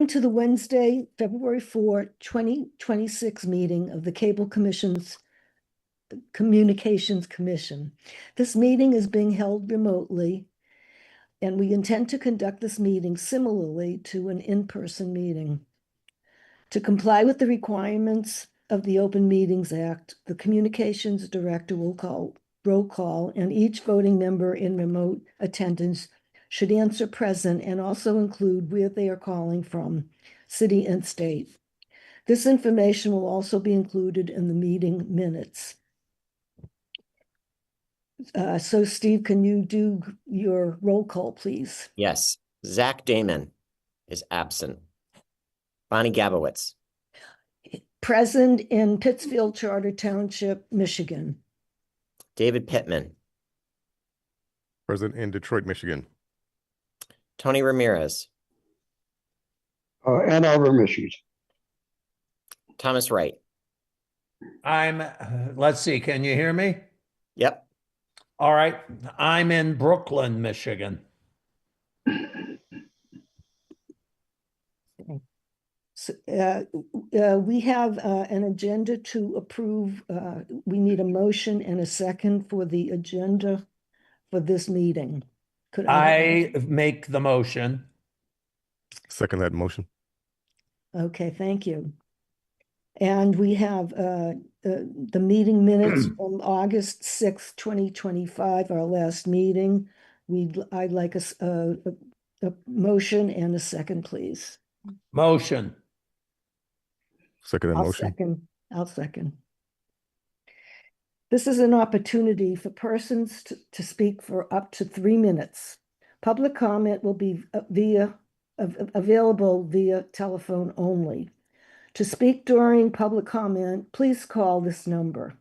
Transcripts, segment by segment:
To the Wednesday, February 4, 2026 meeting of the Cable Commission's Communications Commission. This meeting is being held remotely, and we intend to conduct this meeting similarly to an in-person meeting. To comply with the requirements of the Open Meetings Act, the Communications Director will call roll call, and each voting member in remote attendance should answer present and also include where they are calling from, city and state. This information will also be included in the meeting minutes. So Steve, can you do your roll call, please? Yes. Zach Damon is absent. Bonnie Gabowitz. Present in Pittsfield Charter Township, Michigan. David Pittman. Present in Detroit, Michigan. Tony Ramirez. Ann Arbor, Michigan. Thomas Wright. Let's see, can you hear me? Yep. All right, I'm in Brooklyn, Michigan. So, we have an agenda to approve. We need a motion and a second for the agenda for this meeting. Could I make the motion. Second that motion. Okay, thank you. And we have the meeting minutes from August 6th, 2025, our last meeting. I'd like a motion and a second, please. Motion. Second that motion. I'll second. This is an opportunity for persons to speak for up to 3 minutes. Public comment will be available via telephone only. To speak during public comment, please call this number,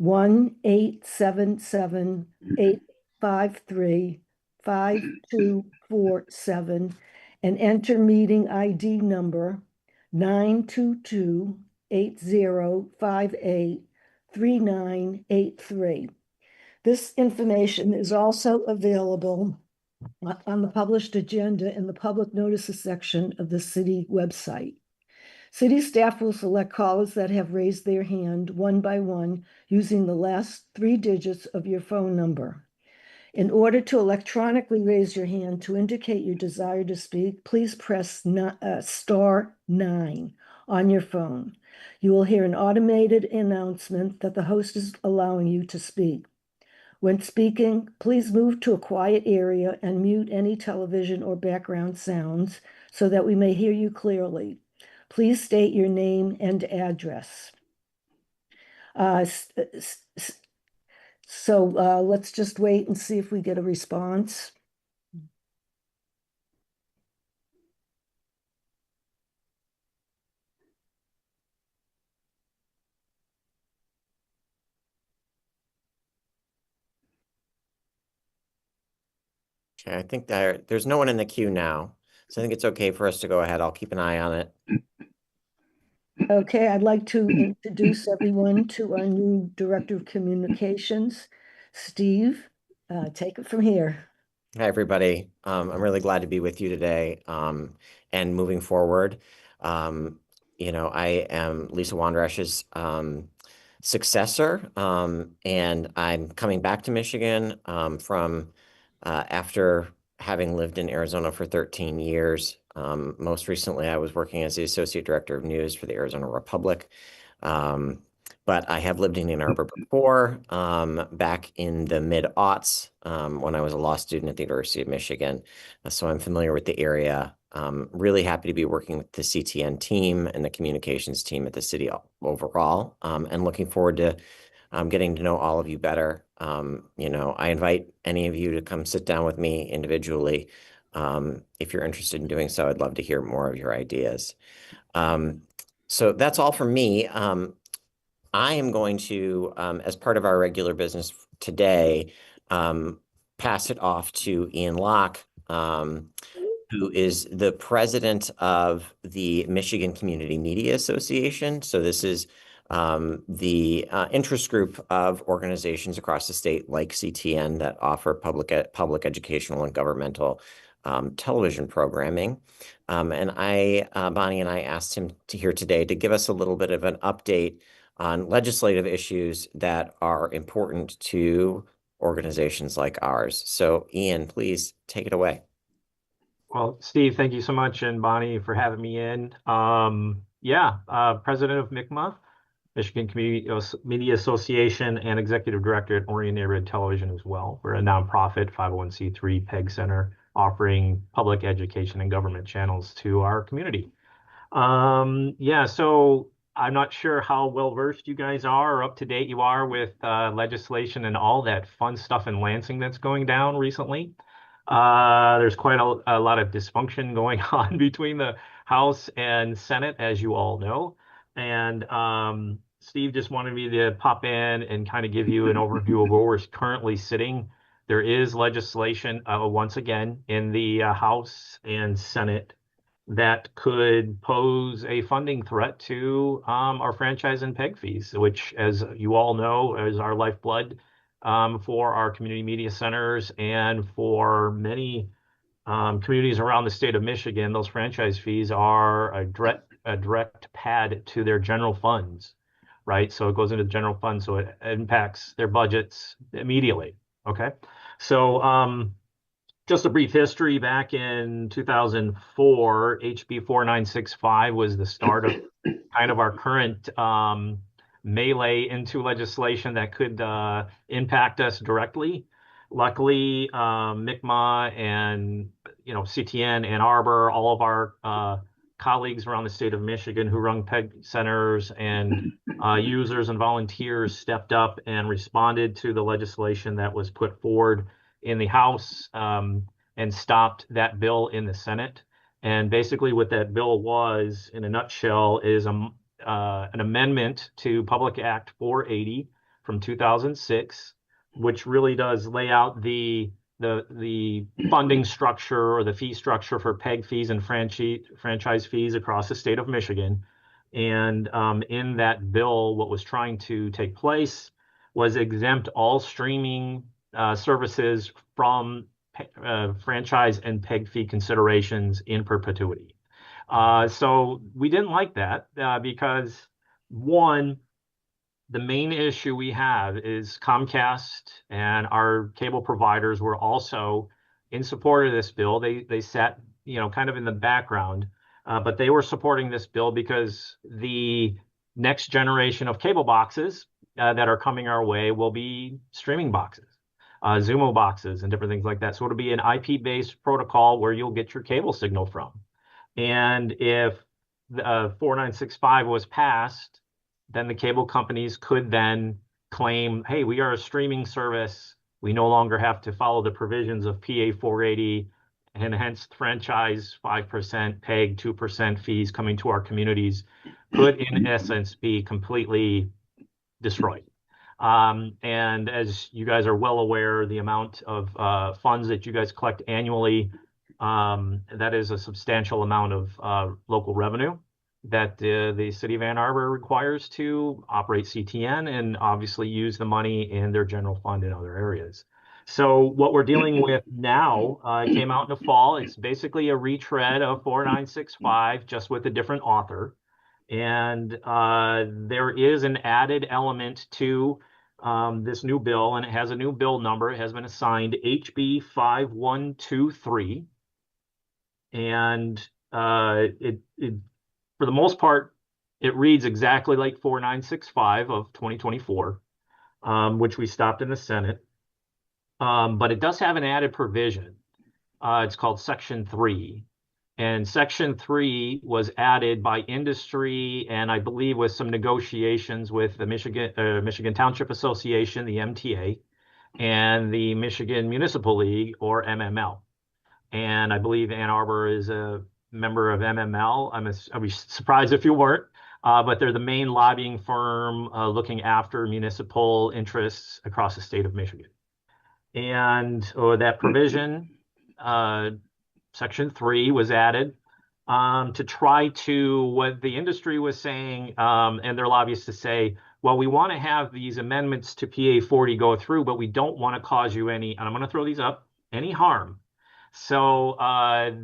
1-877-853-5247, and enter meeting ID number 922-8058-3983. This information is also available on the published agenda in the public notices section of the city website. City staff will select callers that have raised their hand one by one using the last 3 digits of your phone number. In order to electronically raise your hand to indicate your desire to speak, please press star 9 on your phone. You will hear an automated announcement that the host is allowing you to speak. When speaking, please move to a quiet area and mute any television or background sounds so that we may hear you clearly. Please state your name and address. So let's just wait and see if we get a response. Okay, I think there's no one in the queue now, so I think it's okay for us to go ahead. I'll keep an eye on it. Okay, I'd like to introduce everyone to our new Director of Communications, Steve. Take it from here. Hi, everybody. I'm really glad to be with you today and moving forward. I am Lisa Wandrash's successor, and I'm coming back to Michigan from after having lived in Arizona for 13 years. Most recently, I was working as the Associate Director of News for the Arizona Republic. But I have lived in Ann Arbor before, back in the mid-aughts when I was a law student at the University of Michigan. So I'm familiar with the area. Really happy to be working with the CTN team and the communications team at the city overall, and looking forward to getting to know all of you better. I invite any of you to come sit down with me individually. If you're interested in doing so, I'd love to hear more of your ideas. So that's all from me. I am going to, as part of our regular business today, pass it off to Ian Locke, who is the president of the Michigan Community Media Association. So this is the interest group of organizations across the state like CTN that offer public educational and governmental television programming. And Bonnie and I asked him here today to give us a little bit of an update on legislative issues that are important to organizations like ours. So Ian, please take it away. Well, Steve, thank you so much, and Bonnie for having me in. President of MICMA, Michigan Community Media Association, and Executive Director at Orient Neighborhood Television as well. We're a nonprofit 501c3 PEG Center offering public education and government channels to our community. So I'm not sure how well versed you guys are or up to date you are with legislation and all that fun stuff in Lansing that's going down recently. There's quite a lot of dysfunction going on between the House and Senate, as you all know. And Steve just wanted me to pop in and kind of give you an overview of where we're currently sitting. There is legislation, once again, in the House and Senate that could pose a funding threat to our franchise and PEG fees, which, as you all know, is our lifeblood for our community media centers and for many communities around the state of Michigan. Those franchise fees are a direct pad to their general funds, right? So it goes into the general fund, so it impacts their budgets immediately. Okay, so just a brief history. Back in 2004, HB 4965 was the start of kind of our current melee into legislation that could impact us directly. Luckily, MICMA and CTN and Arbor, all of our colleagues around the state of Michigan who run PEG centers and users and volunteers stepped up and responded to the legislation that was put forward in the House and stopped that bill in the Senate. And basically what that bill was, in a nutshell, is an amendment to Public Act 480 from 2006, which really does lay out the funding structure or the fee structure for PEG fees and franchise fees across the state of Michigan. And in that bill, what was trying to take place was exempt all streaming services from franchise and PEG fee considerations in perpetuity. So we didn't like that because, one, the main issue we have is Comcast and our cable providers were also in support of this bill. They sat, kind of in the background, but they were supporting this bill because the next generation of cable boxes that are coming our way will be streaming boxes. Zumo boxes and different things like that. So it'll be an IP-based protocol where you'll get your cable signal from. And if 4965 was passed, then the cable companies could then claim, hey, we are a streaming service. We no longer have to follow the provisions of PA 480, and hence franchise 5%, PEG 2% fees coming to our communities could, in essence, be completely destroyed. And as you guys are well aware, the amount of funds that you guys collect annually, that is a substantial amount of local revenue that the city of Ann Arbor requires to operate CTN and obviously use the money in their general fund in other areas. So what we're dealing with now, it came out in the fall. It's basically a retread of 4965, just with a different author. And there is an added element to this new bill, and it has a new bill number. It has been assigned HB 5123. And it for the most part, it reads exactly like 4965 of 2024, which we stopped in the Senate. But it does have an added provision. It's called Section 3. And Section 3 was added by industry and I believe with some negotiations with the Michigan Township Association, the MTA, and the Michigan Municipal League, or MML. And I believe Ann Arbor is a member of MML. I'd be surprised if you weren't, but they're the main lobbying firm looking after municipal interests across the state of Michigan. And that provision, Section 3, was added to try to, what the industry was saying, and their lobbyists to say, well, we want to have these amendments to PA 40 go through, but we don't want to cause you any, and I'm going to throw these up, any harm. So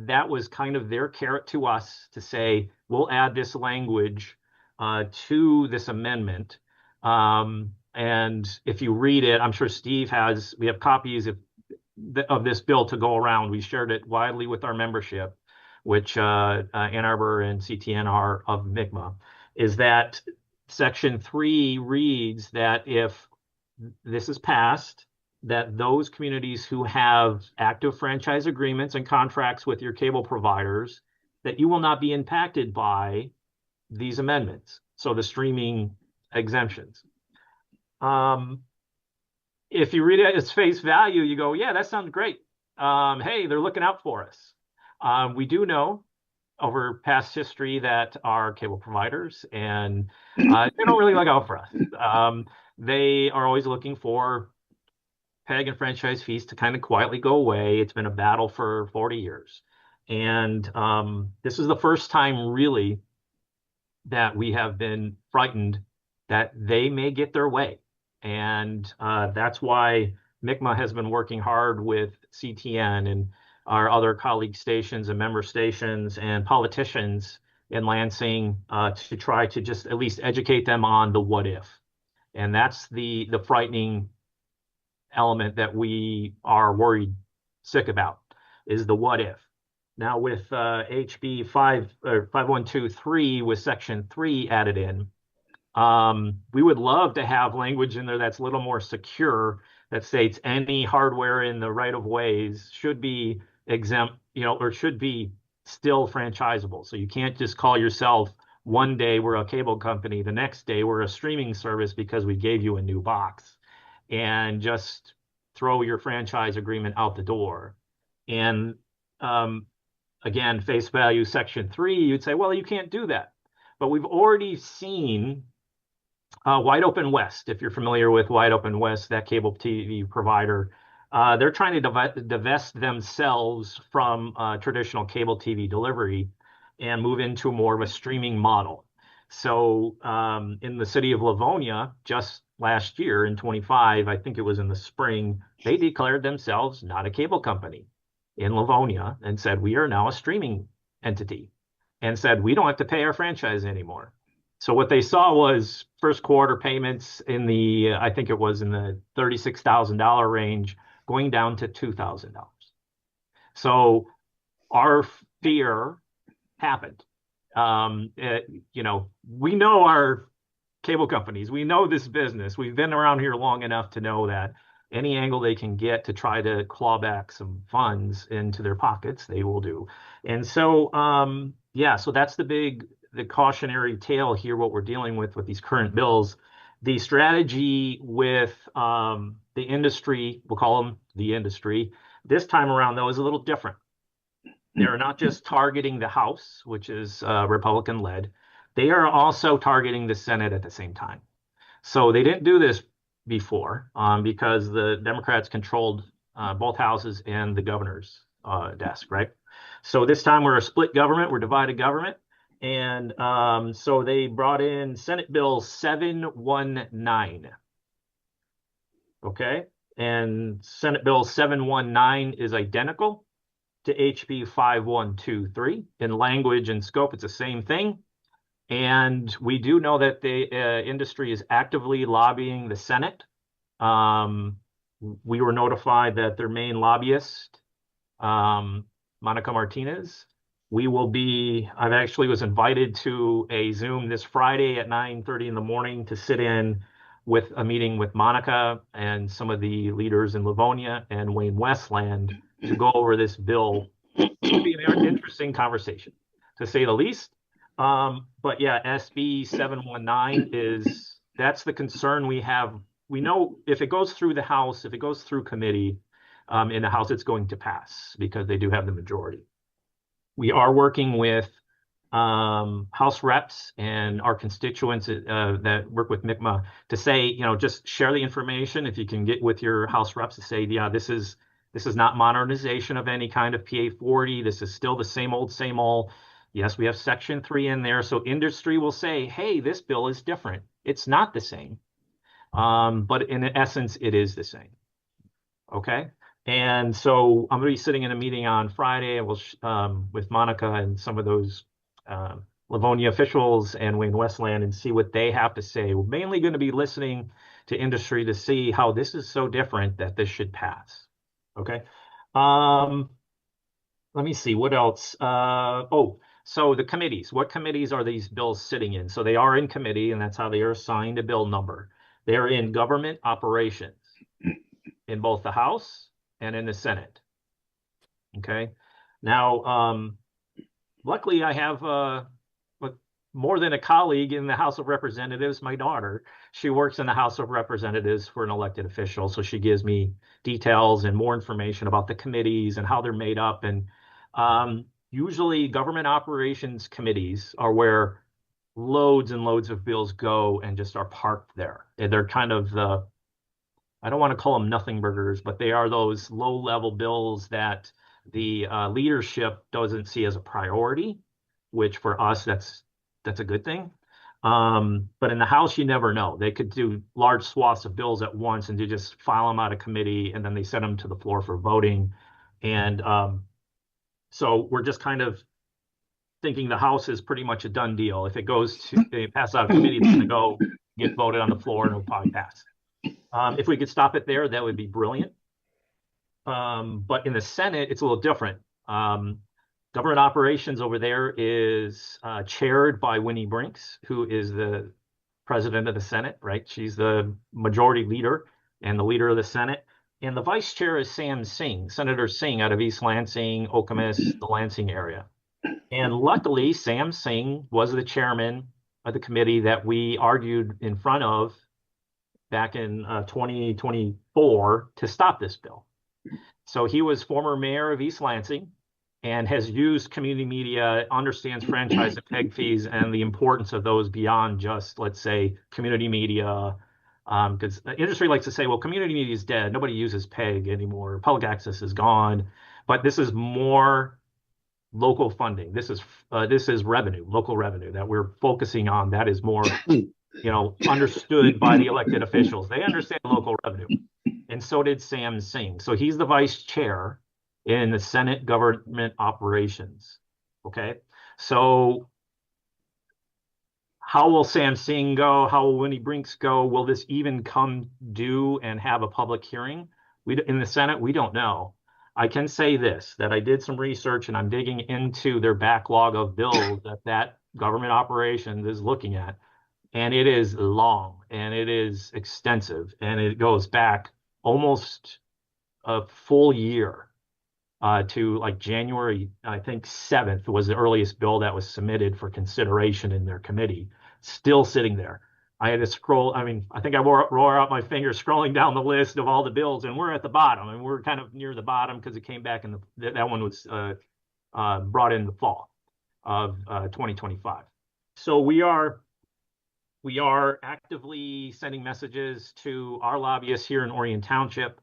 that was kind of their carrot to us to say, we'll add this language to this amendment. And if you read it, I'm sure Steve we have copies of this bill to go around. We shared it widely with our membership, which Ann Arbor and CTN are of MICMA, is that Section 3 reads that if this is passed, that those communities who have active franchise agreements and contracts with your cable providers, that you will not be impacted by these amendments. So the streaming exemptions. If you read it at its face value, you go, yeah, that sounds great. Hey, they're looking out for us. We do know over past history that our cable providers and they don't really look out for us. They are always looking for PEG and franchise fees to kind of quietly go away. It's been a battle for 40 years. And this is the first time really that we have been frightened that they may get their way. And that's why MICMA has been working hard with CTN and our other colleague stations and member stations and politicians in Lansing to try to just at least educate them on the what if. And that's the frightening element that we are worried sick about, is the what if. Now with HB 5123 with Section 3 added in, we would love to have language in there that's a little more secure, that states any hardware in the right of ways should be exempt, or should be still franchisable. So you can't just call yourself one day we're a cable company, the next day we're a streaming service because we gave you a new box, and just throw your franchise agreement out the door. And again, face value Section 3, you'd say, well, you can't do that. But we've already seen Wide Open West, if you're familiar with Wide Open West, that cable TV provider, they're trying to divest themselves from traditional cable TV delivery and move into more of a streaming model. So in the city of Livonia, just last year in 25, I think it was in the spring, they declared themselves not a cable company in Livonia and said, we are now a streaming entity, and said, we don't have to pay our franchise anymore. So what they saw was first quarter payments in the, I think it was in the $36,000 range, going down to $2,000. So our fear happened. We know our cable companies, we know this business. We've been around here long enough to know that any angle they can get to try to claw back some funds into their pockets, they will do. And so, so that's the cautionary tale here, what we're dealing with these current bills. The strategy with the industry, we'll call them the industry, this time around, though, is a little different. They're not just targeting the House, which is Republican-led. They are also targeting the Senate at the same time. So they didn't do this before because the Democrats controlled both houses and the governor's desk, right? So this time we're a split government, we're divided government. And so they brought in Senate Bill 719. Okay. And Senate Bill 719 is identical to HB 5123 in language and scope. It's the same thing. And we do know that the industry is actively lobbying the Senate. We were notified that their main lobbyist, Monica Martinez, I actually was invited to a Zoom this Friday at 9:30 in the morning to sit in with a meeting with Monica and some of the leaders in Livonia and Wayne Westland to go over this bill. It'll be an interesting conversation, to say the least. But yeah, SB 719 that's the concern we have. We know if it goes through the House, if it goes through committee in the House, it's going to pass because they do have the majority. We are working with House reps and our constituents that work with MICMA to say, just share the information. If you can get with your House reps to say, yeah, this is not modernization of any kind of PA 40. This is still the same old, same old. Yes, we have Section 3 in there. So industry will say, hey, this bill is different. It's not the same. But in essence, it is the same. Okay. And so I'm going to be sitting in a meeting on Friday with Monica and some of those Livonia officials and Wayne Westland and see what they have to say. We're mainly going to be listening to industry to see how this is so different that this should pass. Okay. Let me see what else. So the committees. What committees are these bills sitting in? So they are in committee, and that's how they are assigned a bill number. They're in government operations in both the House and in the Senate. Okay. Now, luckily, I have more than a colleague in the House of Representatives, my daughter. She works in the House of Representatives for an elected official. So she gives me details and more information about the committees and how they're made up. And usually government operations committees are where loads and loads of bills go and just are parked there. And they're kind of I don't want to call them nothing burgers, but they are those low-level bills that the leadership doesn't see as a priority, which for us, that's a good thing. But in the House, you never know. They could do large swaths of bills at once and just file them out of committee, and then they send them to the floor for voting. And so we're just kind of thinking the House is pretty much a done deal. If it passes out of committee, it's going to go get voted on the floor and it'll probably pass. If we could stop it there, that would be brilliant. But in the Senate, it's a little different. Government operations over there is chaired by Winnie Brinks, who is the president of the Senate, right? She's the majority leader and the leader of the Senate. And the vice chair is Sam Singh, Senator Singh out of East Lansing, Okemos, the Lansing area. And luckily, Sam Singh was the chairman of the committee that we argued in front of back in 2024 to stop this bill. So he was former mayor of East Lansing and has used community media, understands franchise and PEG fees and the importance of those beyond just, let's say, community media. Because the industry likes to say, well, community media is dead. Nobody uses PEG anymore. Public access is gone. But this is more local funding. This is revenue, local revenue that we're focusing on. That is more understood by the elected officials. They understand local revenue. And so did Sam Singh. So he's the vice chair in the Senate Government Operations. Okay. So how will Sam Singh go? How will Winnie Brinks go? Will this even come due and have a public hearing? In the Senate, we don't know. I can say this, that I did some research and I'm digging into their backlog of bills that government operations is looking at. And it is long and it is extensive and it goes back almost a full year to like January, I think 7th was the earliest bill that was submitted for consideration in their committee, still sitting there. I had to scroll. I mean, I think I wore out my fingers scrolling down the list of all the bills, and we're at the bottom, and we're kind of near the bottom because it came back that one was brought in the fall of 2025. So we are actively sending messages to our lobbyists here in Orion Township.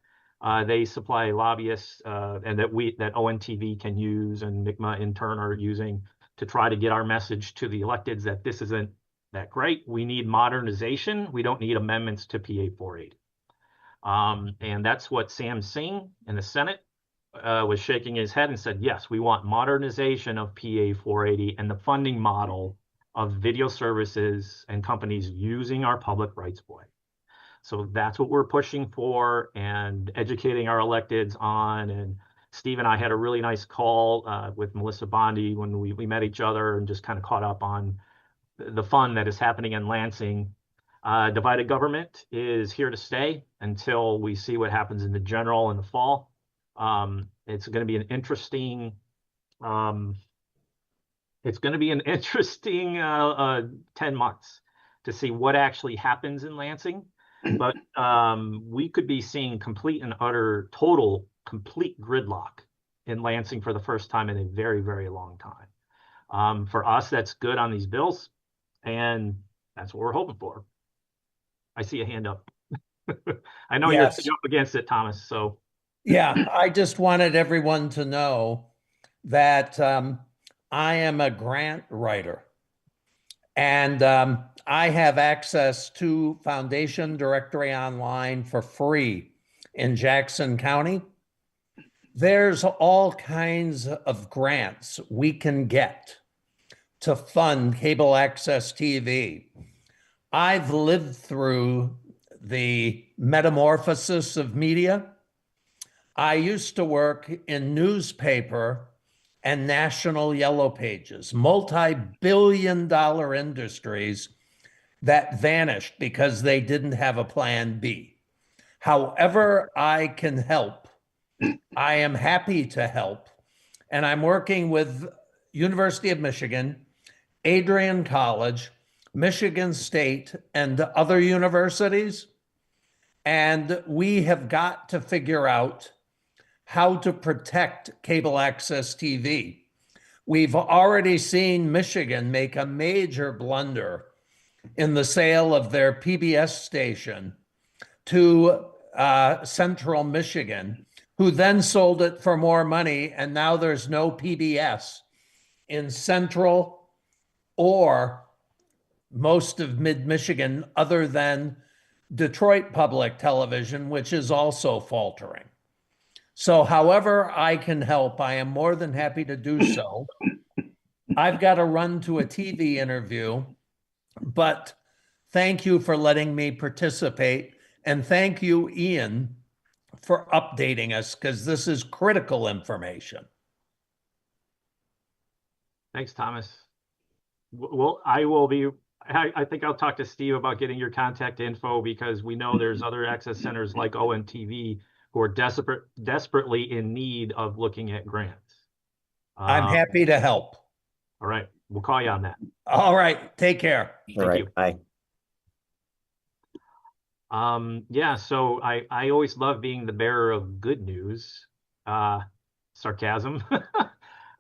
They supply lobbyists and that ONTV can use and MICMA in turn are using to try to get our message to the electeds that this isn't that great. We need modernization. We don't need amendments to PA 480. And that's what Sam Singh in the Senate was shaking his head and said, yes, we want modernization of PA 480 and the funding model of video services and companies using our public rights of way. So that's what we're pushing for and educating our electeds on. And Steve and I had a really nice call with Melissa Bondi when we met each other and just kind of caught up on the fun that is happening in Lansing. Divided government is here to stay until we see what happens in the general in the fall. It's going to be an interesting 10 months to see what actually happens in Lansing. But we could be seeing complete and utter, complete gridlock in Lansing for the first time in a very, very long time. For us, that's good on these bills, and that's what we're hoping for. I see a hand up. I know you're up against it, Thomas. So yeah, I just wanted everyone to know that I am a grant writer, and I have access to Foundation Directory Online for free in Jackson County. there's all kinds of grants we can get to fund cable access TV. I've lived through the metamorphosis of media. I used to work in newspaper and national yellow pages, multi-billion-dollar industries that vanished because they didn't have a plan B. However I can help, I am happy to help. And I'm working with University of Michigan, Adrian College, Michigan State, and other universities. And we have got to figure out how to protect cable access TV. We've already seen Michigan make a major blunder in the sale of their PBS station to Central Michigan, who then sold it for more money, and now there's no PBS in Central or most of mid-Michigan other than Detroit Public Television, which is also faltering. So however I can help, I am more than happy to do so. I've got to run to a TV interview, but thank you for letting me participate. And thank you, Ian, for updating us, because this is critical information. Thanks, Thomas. Well, I think I'll talk to Steve about getting your contact info, because we know there's other access centers like ONTV who are desperately in need of looking at grants. I'm happy to help. All right. We'll call you on that. All right. Take care. All right. you. Bye. Yeah, so I always love being the bearer of good news. Sarcasm.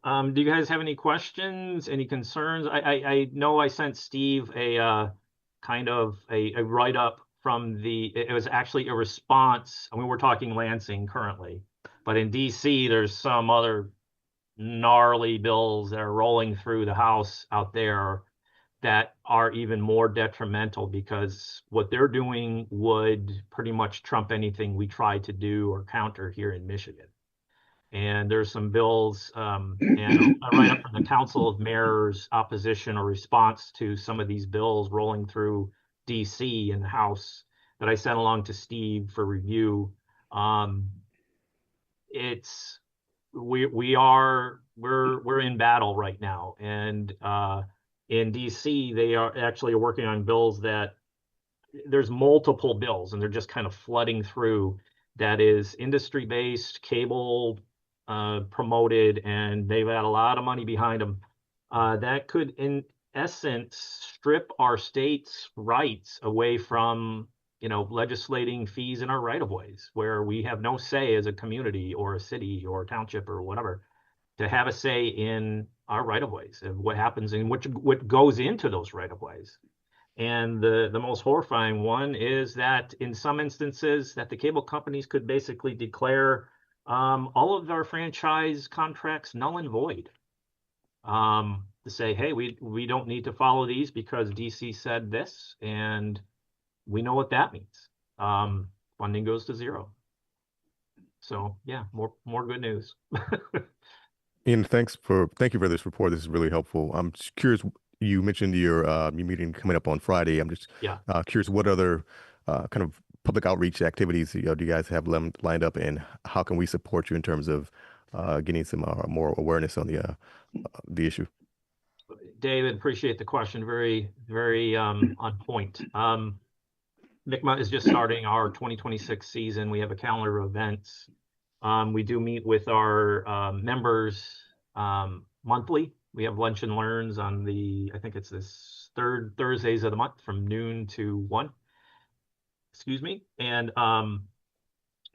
Do you guys have any questions, any concerns? I know I sent Steve a kind of a write-up from it was actually a response. I mean, we're talking Lansing currently, but in DC, there's some other gnarly bills that are rolling through the House out there that are even more detrimental, because what they're doing would pretty much trump anything we try to do or counter here in Michigan. And there's some bills, and a write-up from the Council of Mayors opposition or response to some of these bills rolling through DC and the House that I sent along to Steve for review. We're in battle right now, and in DC they are actually working on bills that there's multiple bills, and they're just kind of flooding through. That is industry-based, cable promoted, and they've had a lot of money behind them. That could, in essence, strip our state's rights away from, legislating fees in our right-of-ways, where we have no say as a community or a city or a township or whatever to have a say in our right-of-ways and what happens and what goes into those right-of-ways. And the most horrifying one is that in some instances that the cable companies could basically declare all of our franchise contracts null and void. To say, hey, we don't need to follow these because DC said this, and we know what that means. Funding goes to zero. So yeah, more good news. Ian, thank you for this report. This is really helpful. I'm just curious. You mentioned your meeting coming up on Friday. I'm just curious, what other kind of public outreach activities do you guys have lined up, and how can we support you in terms of getting some more awareness on the issue? David, appreciate the question. Very, very on point. MICMA is just starting our 2026 season. We have a calendar of events. We do meet with our members monthly. We have lunch and learns on I think it's this third Thursdays of the month from noon to 1. Excuse me. And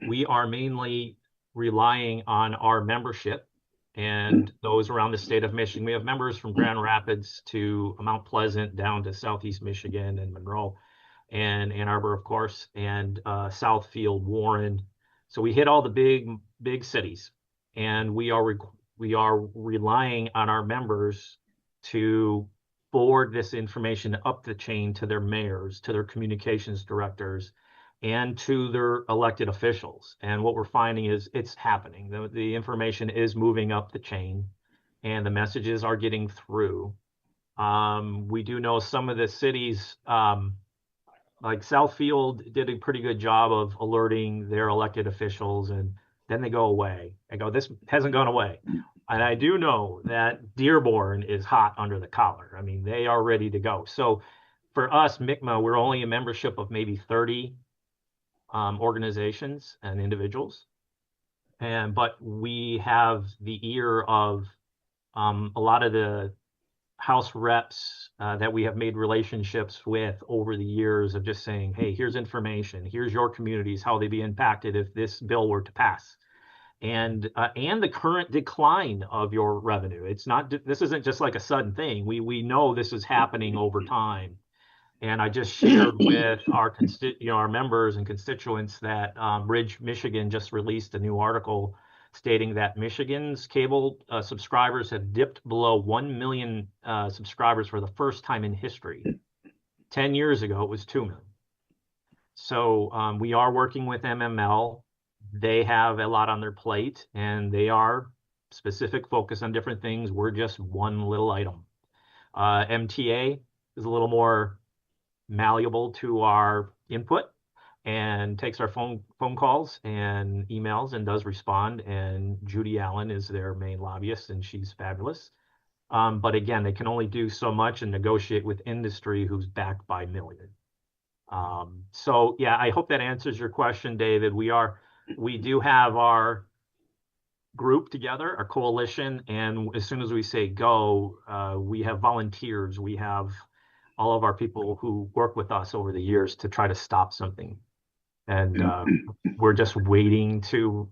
we are mainly relying on our membership and those around the state of Michigan. We have members from Grand Rapids to Mount Pleasant down to Southeast Michigan and Monroe and Ann Arbor, of course, and Southfield, Warren. So we hit all the big cities, and we are relying on our members to forward this information up the chain to their mayors, to their communications directors, and to their elected officials. And what we're finding is it's happening. The information is moving up the chain and the messages are getting through. We do know some of the cities, like Southfield did a pretty good job of alerting their elected officials, and then they go away. I go, this hasn't gone away. And I do know that Dearborn is hot under the collar. I mean, they are ready to go. So for us, MICMA, we're only a membership of maybe 30 organizations and individuals. But we have the ear of a lot of the House reps that we have made relationships with over the years of just saying, hey, here's information, here's your communities, how they'd be impacted if this bill were to pass. And the current decline of your revenue. It's not, this isn't just like a sudden thing. We know this is happening over time. And I just shared with our our members and constituents that Ridge, Michigan just released a new article stating that Michigan's cable subscribers have dipped below 1 million subscribers for the first time in history. 10 years ago, it was 2 million. So we are working with MML. They have a lot on their plate, and they are specific focus on different things. We're just one little item. MTA is a little more malleable to our input and takes our phone calls and emails and does respond. And Judy Allen is their main lobbyist, and she's fabulous. But again, they can only do so much and negotiate with industry who's backed by million. So yeah, I hope that answers your question, David. We do have our group together, our coalition, and as soon as we say go, we have volunteers. We have all of our people who work with us over the years to try to stop something. And we're just waiting to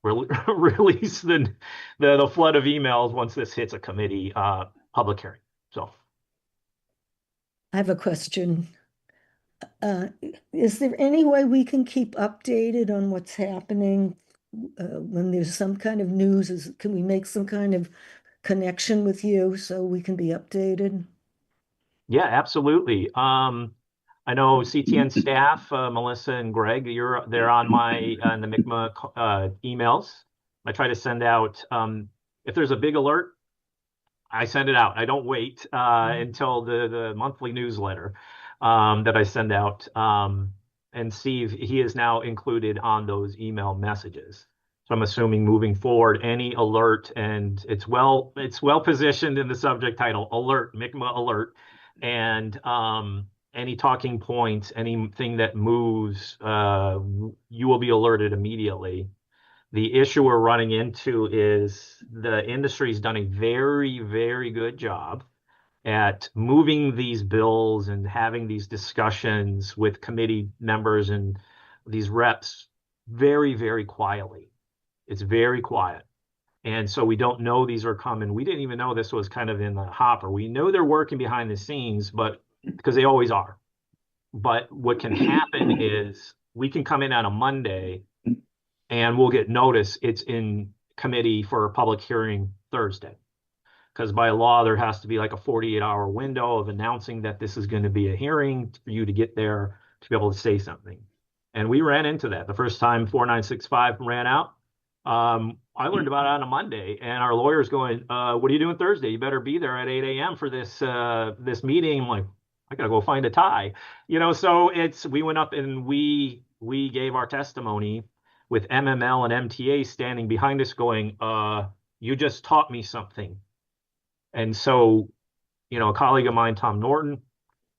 release the flood of emails once this hits a committee public hearing. So I have a question. Is there any way we can keep updated on what's happening when there's some kind of news? Can we make some kind of connection with you so we can be updated? yeah, absolutely. I know CTN staff, Melissa and Greg, they're on the MICMA emails. I try to send out if there's a big alert, I send it out. I don't wait until the monthly newsletter that I send out. And Steve, he is now included on those email messages. So I'm assuming moving forward, any alert, and it's well positioned in the subject title, alert, MICMA alert, and any talking points, anything that moves, you will be alerted immediately. The issue we're running into is the industry's done a very, very good job at moving these bills and having these discussions with committee members and these reps very, very quietly. It's very quiet. And so we don't know these are coming. We didn't even know this was kind of in the hopper. We know they're working behind the scenes, but because they always are. But what can happen is we can come in on a Monday and we'll get notice it's in committee for a public hearing Thursday. Because by law, there has to be like a 48-hour window of announcing that this is going to be a hearing for you to get there to be able to say something. And we ran into that. The first time 4965 ran out, I learned about it on a Monday, and our lawyer's going, what are you doing Thursday? You better be there at 8 a.m. for this meeting. I'm like, I gotta go find a tie. So we went up and we gave our testimony with MML and MTA standing behind us going, you just taught me something. And so, a colleague of mine, Tom Norton,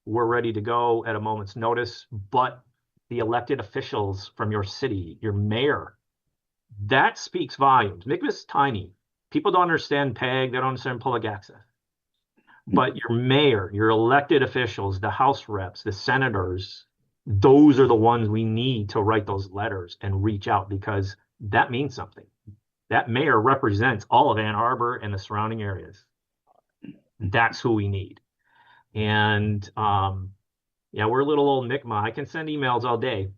we're ready to go at a moment's notice, but the elected officials from your city, your mayor, that speaks volumes. MICMA's tiny. People don't understand PEG, they don't understand public access. But your mayor, your elected officials, the House reps, the senators, those are the ones we need to write those letters and reach out, because that means something. That mayor represents all of Ann Arbor and the surrounding areas. That's who we need. And yeah, we're a little old MICMA. I can send emails all day.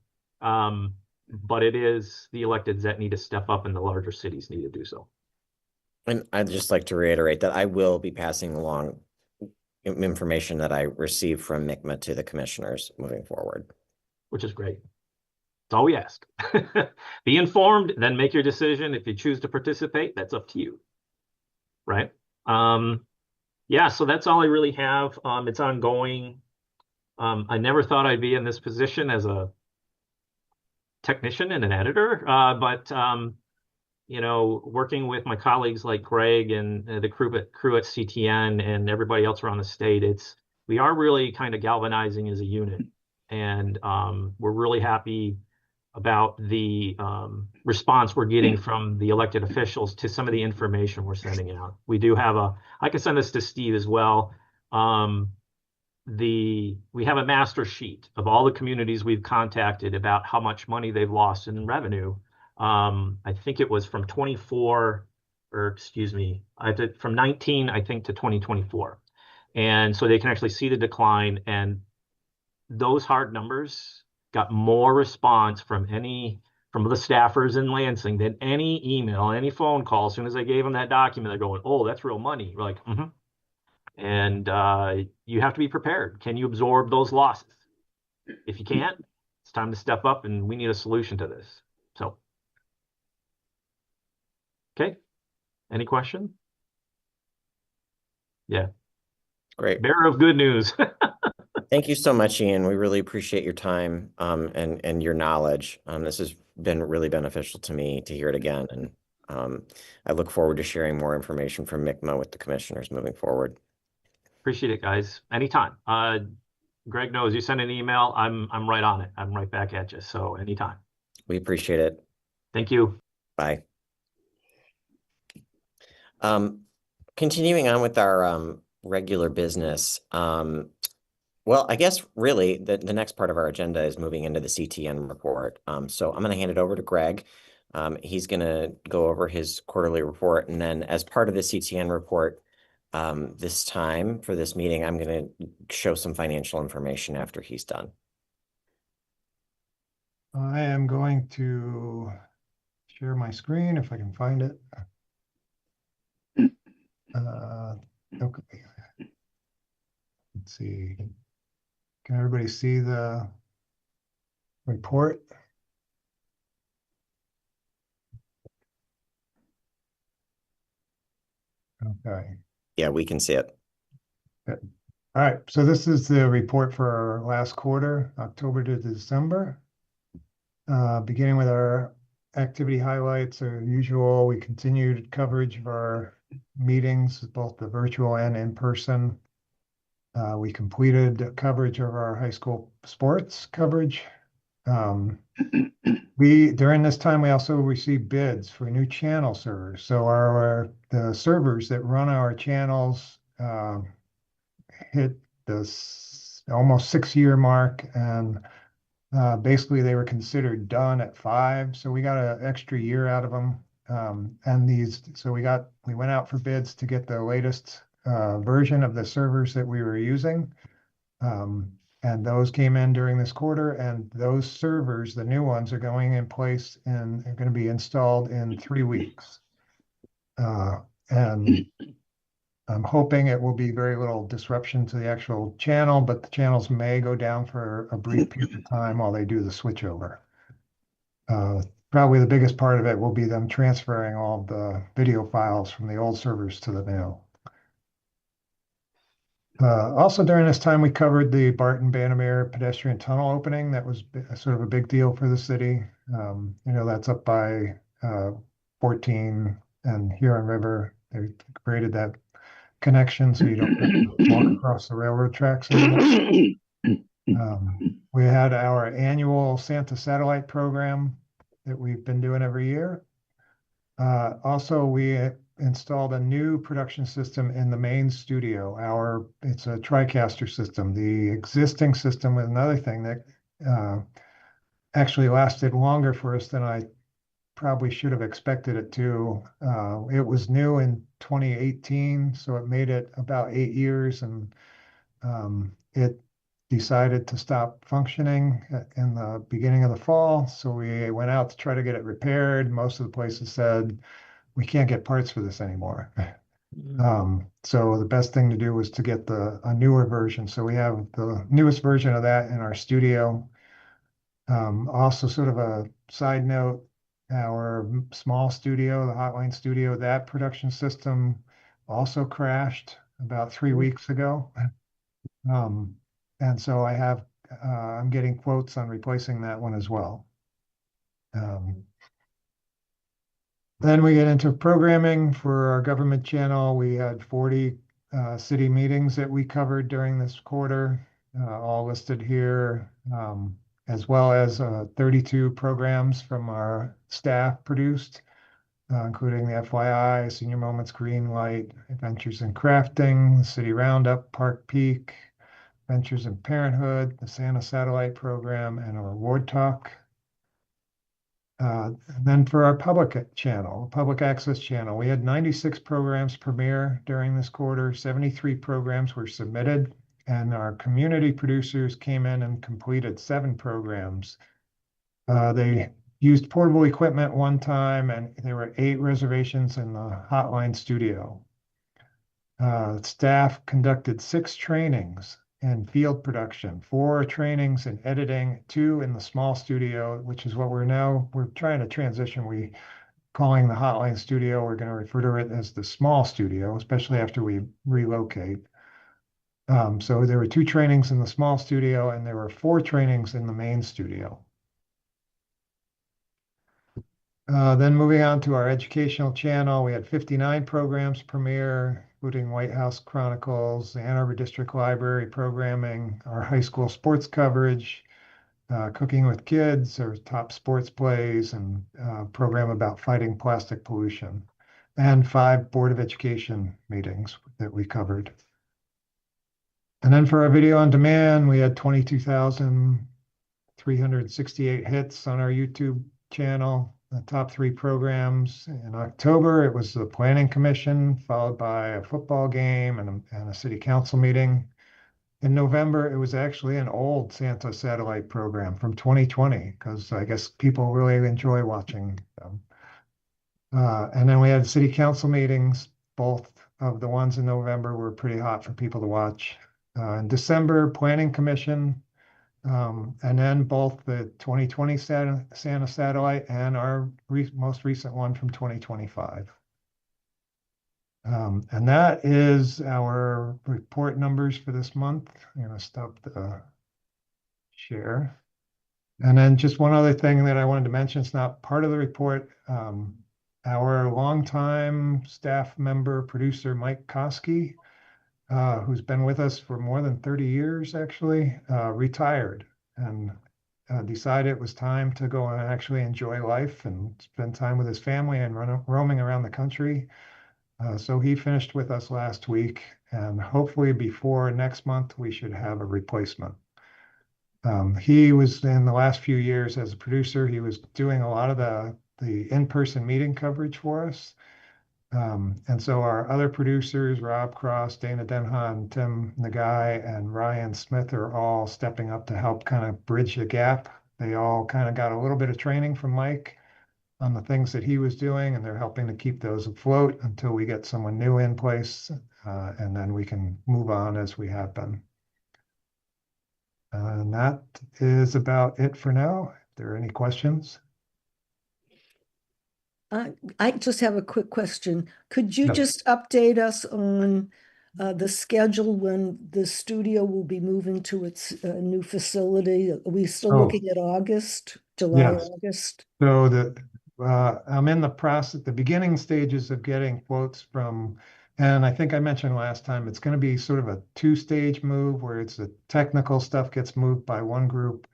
But it is the electeds that need to step up, and the larger cities need to do so. And I'd just like to reiterate that I will be passing along information that I received from MICMA to the commissioners moving forward. which is great. That's all we ask. Be informed, then make your decision. If you choose to participate, that's up to you. Right? Yeah, so that's all I really have. It's ongoing. I never thought I'd be in this position as a technician and an editor, but working with my colleagues like Greg and the crew at CTN and everybody else around the state, we are really kind of galvanizing as a unit, and we're really happy about the response we're getting from the elected officials to some of the information we're sending out. We do have I can send this to Steve as well. We have a master sheet of all the communities we've contacted about how much money they've lost in revenue. I think it was from 24, or excuse me, from 19, I think, to 2024. And so they can actually see the decline, and those hard numbers got more response from the staffers in Lansing than any email, any phone call. As soon as I gave them that document, they're going, "Oh, that's real money." We're like, mm-hmm. And you have to be prepared. Can you absorb those losses? If you can't, it's time to step up, and we need a solution to this. So, okay. Any question? Yeah. Great. Bearer of good news. Thank you so much, Ian. We really appreciate your time and your knowledge. This has been really beneficial to me to hear it again. And I look forward to sharing more information from MICMA with the commissioners moving forward. Appreciate it, guys. Anytime. Greg knows, you send an email, I'm right on it. I'm right back at you. So anytime. We appreciate it. Thank you. Bye. Continuing on with our regular business. Well, I guess really the next part of our agenda is moving into the CTN report. So I'm going to hand it over to Greg. He's going to go over his quarterly report. And then as part of the CTN report, this time for this meeting, I'm going to show some financial information after he's done. I am going to share my screen if I can find it. Okay. Let's see. Can everybody see the report? Okay. Yeah, we can see it. Good. All right. So this is the report for our last quarter, October to December. Beginning with our activity highlights, as usual, we continued coverage of our meetings, both the virtual and in person. We completed coverage of our high school sports coverage. During this time, we also received bids for new channel servers. So the servers that run our channels hit this almost 6-year mark, and basically they were considered done at 5. So we got an extra year out of them. So we went out for bids to get the latest version of the servers that we were using. And those came in during this quarter, and those servers, the new ones, are going in place and are going to be installed in 3 weeks. And I'm hoping it will be very little disruption to the actual channel, but the channels may go down for a brief period of time while they do the switchover. Probably the biggest part of it will be them transferring all the video files from the old servers to the new. Also during this time, we covered the Barton-Bannermere pedestrian tunnel opening. That was sort of a big deal for the city. That's up by 14 and Huron River. They created that connection so you don't have to walk across the railroad tracks anymore. We had our annual Santa satellite program that we've been doing every year. Also, we installed a new production system in the main studio. It's a TriCaster system. The existing system was another thing that actually lasted longer for us than I probably should have expected it to. It was new in 2018, so it made it about 8 years, and it decided to stop functioning in the beginning of the fall. So we went out to try to get it repaired. Most of the places said, we can't get parts for this anymore. So the best thing to do was to get a newer version. So we have the newest version of that in our studio. Also sort of a side note, our small studio, the Hotline Studio, that production system also crashed about 3 weeks ago. Um, and so I'm getting quotes on replacing that one as well. Then we get into programming for our government channel. We had 40 city meetings that we covered during this quarter, all listed here, as well as 32 programs from our staff produced, including the FYI, Senior Moments Green Light, Adventures in Crafting, City Roundup, Park Peak, Adventures in Parenthood, the Santa Satellite Program, and a Reward Talk. And then for our public channel, public access channel, we had 96 programs premiere during this quarter. 73 programs were submitted, and our community producers came in and completed 7 programs. They used portable equipment one time, and there were 8 reservations in the Hotline Studio. Staff conducted 6 trainings in field production, 4 trainings in editing, 2 in the small studio, which is what we're trying to transition. We calling the Hotline Studio, we're going to refer to it as the small studio, especially after we relocate. So there were 2 trainings in the small studio, and there were 4 trainings in the main studio. Then moving on to our educational channel, we had 59 programs premiere, including White House Chronicles, the Ann Arbor District Library programming, our high school sports coverage, Cooking with Kids, our top sports plays, and a program about fighting plastic pollution, and 5 Board of Education meetings that we covered. And then for our video on demand, we had 22,368 hits on our YouTube channel. The top 3 programs in October, it was the Planning Commission, followed by a football game and a city council meeting. In November, it was actually an old Santa satellite program from 2020, because I guess people really enjoy watching them. And then we had city council meetings. Both of the ones in November were pretty hot for people to watch. In December, Planning Commission, and then both the 2020 Santa satellite and our most recent one from 2025. And that is our report numbers for this month. I'm going to stop the share. And then just one other thing that I wanted to mention, it's not part of the report. Our longtime staff member, producer, Mike Koski, who's been with us for more than 30 years, actually, retired and decided it was time to go and actually enjoy life and spend time with his family and roaming around the country. So he finished with us last week, and hopefully before next month, we should have a replacement. He was in the last few years as a producer, he was doing a lot of the in-person meeting coverage for us. And so our other producers, Rob Cross, Dana Denhan, Tim Nagai, and Ryan Smith are all stepping up to help kind of bridge the gap. They all kind of got a little bit of training from Mike on the things that he was doing, and they're helping to keep those afloat until we get someone new in place, and then we can move on as we have been. And that is about it for now. If there are any questions. I just have a quick question. Could you Yes. just update us on the schedule when the studio will be moving to its new facility? Are we still Oh. looking at August, July, Yes. August? So I'm in the process, the beginning stages of getting quotes from, and I think I mentioned last time, it's going to be sort of a 2-stage move where it's the technical stuff gets moved by one group,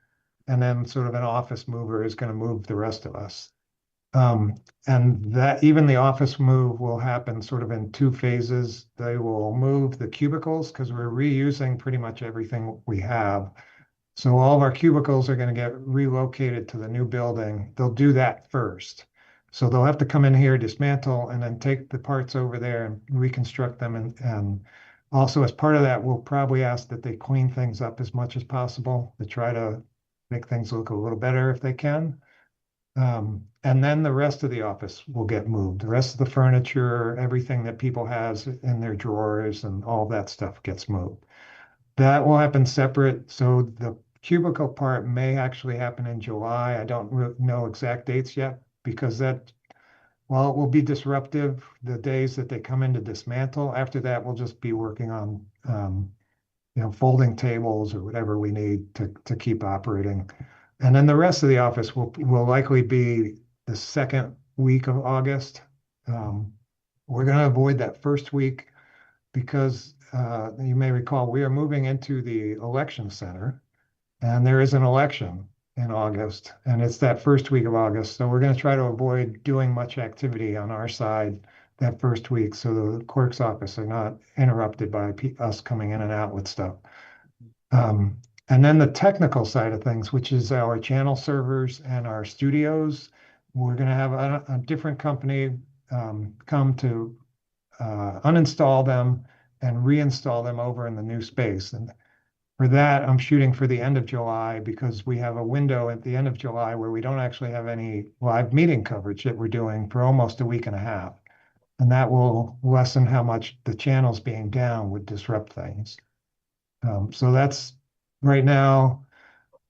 and then sort of an office mover is going to move the rest of us. And that even the office move will happen sort of in 2 phases. They will move the cubicles because we're reusing pretty much everything we have. So all of our cubicles are going to get relocated to the new building. They'll do that first. So they'll have to come in here, dismantle, and then take the parts over there and reconstruct them. And also as part of that, we'll probably ask that they clean things up as much as possible to try to make things look a little better if they can. And then the rest of the office will get moved. The rest of the furniture, everything that people has in their drawers and all that stuff gets moved. That will happen separate. So the cubicle part may actually happen in July. I don't know exact dates yet because while it will be disruptive the days that they come in to dismantle, after that, we'll just be working on folding tables or whatever we need to keep operating. And then the rest of the office will likely be the second week of August. We're going to avoid that first week because you may recall we are moving into the election center, and there is an election in August, and it's that first week of August. So we're going to try to avoid doing much activity on our side that first week, so the clerk's office are not interrupted by us coming in and out with stuff. And then the technical side of things, which is our channel servers and our studios, we're going to have a different company come to uninstall them and reinstall them over in the new space. And for that, I'm shooting for the end of July because we have a window at the end of July where we don't actually have any live meeting coverage that we're doing for almost a week and a half. And that will lessen how much the channels being down would disrupt things. So that's right now,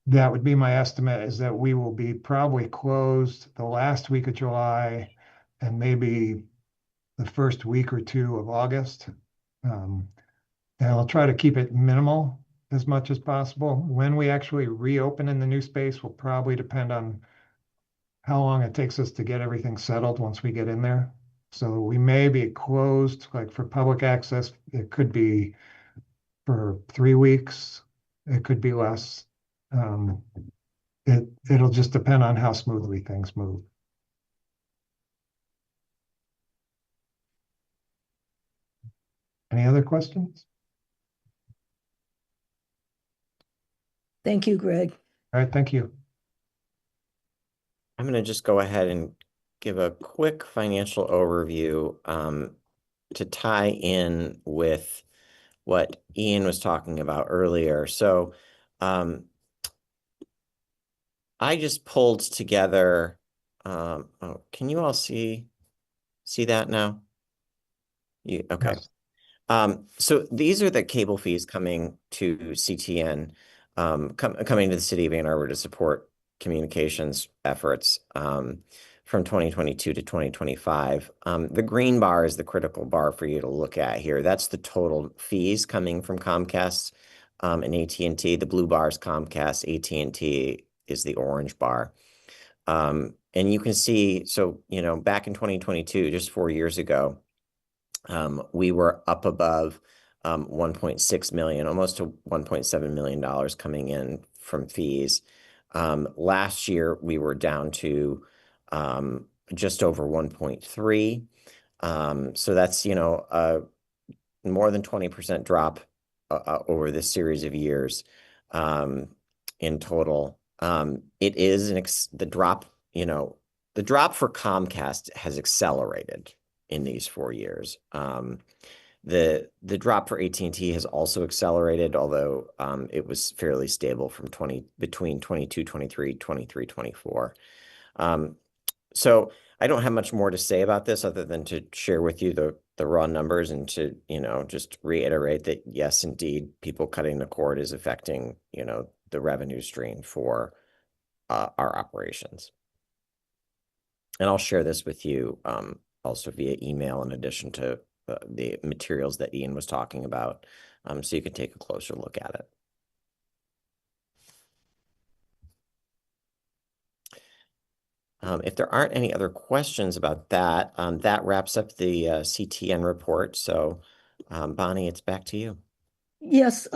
that would be my estimate, is that we will be probably closed the last week of July and maybe the first week or two of August. And I'll try to keep it minimal as much as possible. When we actually reopen in the new space will probably depend on how long it takes us to get everything settled once we get in there. So we may be closed, like for public access, it could be for 3 weeks. It could be less. It'll just depend on how smoothly things move. Any other questions? Thank you, Greg. All right, thank you. I'm going to just go ahead and give a quick financial overview to tie in with what Ian was talking about earlier. So I just pulled together, oh, can you all see that now? Okay. Yes. So these are the cable fees coming to CTN, coming to the city of Ann Arbor to support communications efforts from 2022 to 2025. The green bar is the critical bar for you to look at here. That's the total fees coming from Comcast and AT&T. The blue bar is Comcast, AT&T is the orange bar. And you can see, so, back in 2022, just 4 years ago, we were up above 1.6 million, almost to $1.7 million coming in from fees. Last year, we were down to just over 1.3. So that's, more than 20% drop over this series of years in total. It is the drop, the drop for Comcast has accelerated in these 4 years. The drop for AT&T has also accelerated, although it was fairly stable from between 22, 23, 23, 24. So I don't have much more to say about this other than to share with you the raw numbers and to, just reiterate that yes, indeed, people cutting the cord is affecting, the revenue stream for our operations. And I'll share this with you also via email in addition to the materials that Ian was talking about, so you can take a closer look at it. If there aren't any other questions about that, that wraps up the CTN report. So, Bonnie, it's back to you. Yes,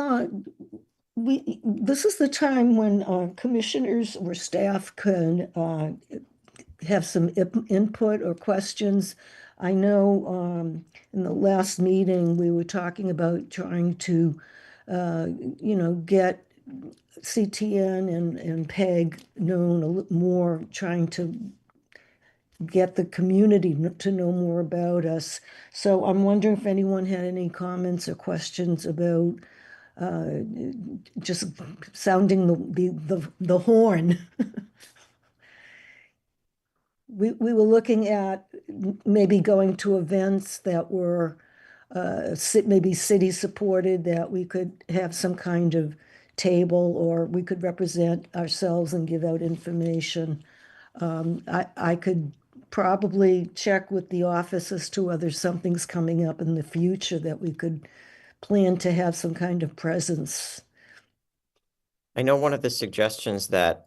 this is the time when commissioners or staff can have some input or questions. I know in the last meeting we were talking about trying to, get CTN and PEG known a little more, trying to get the community to know more about us. So I'm wondering if anyone had any comments or questions about just sounding the horn. We were looking at maybe going to events that were maybe city supported, that we could have some kind of table, or we could represent ourselves and give out information. I could probably check with the office as to whether something's coming up in the future that we could plan to have some kind of presence. I know one of the suggestions that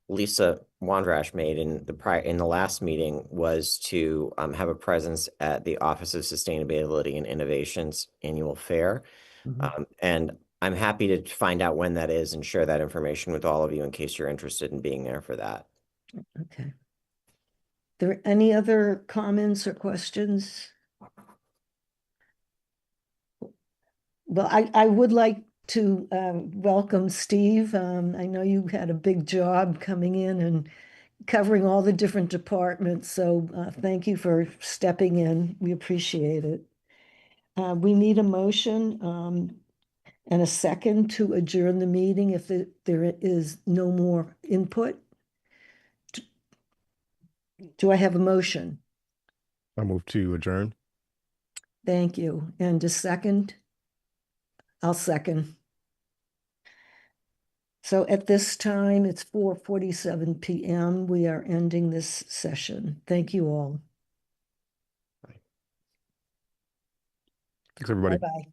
Lisa Wandrash made in the last meeting was to have a presence at the Office of Sustainability and Innovation's annual fair. And I'm happy to find out when that is and share that information with all of you in case you're interested in being there for that. Okay. There any other comments or questions? Well, I would like to welcome Steve. I know you had a big job coming in and covering all the different departments, so thank you for stepping in. We appreciate it. We need a motion and a second to adjourn the meeting if there is no more input. Do I have a motion? I move to adjourn. Thank you. And a second? I'll second. So at this time, it's 4:47 p.m. We are ending this session. Thank you all. Thanks, everybody. Bye-bye.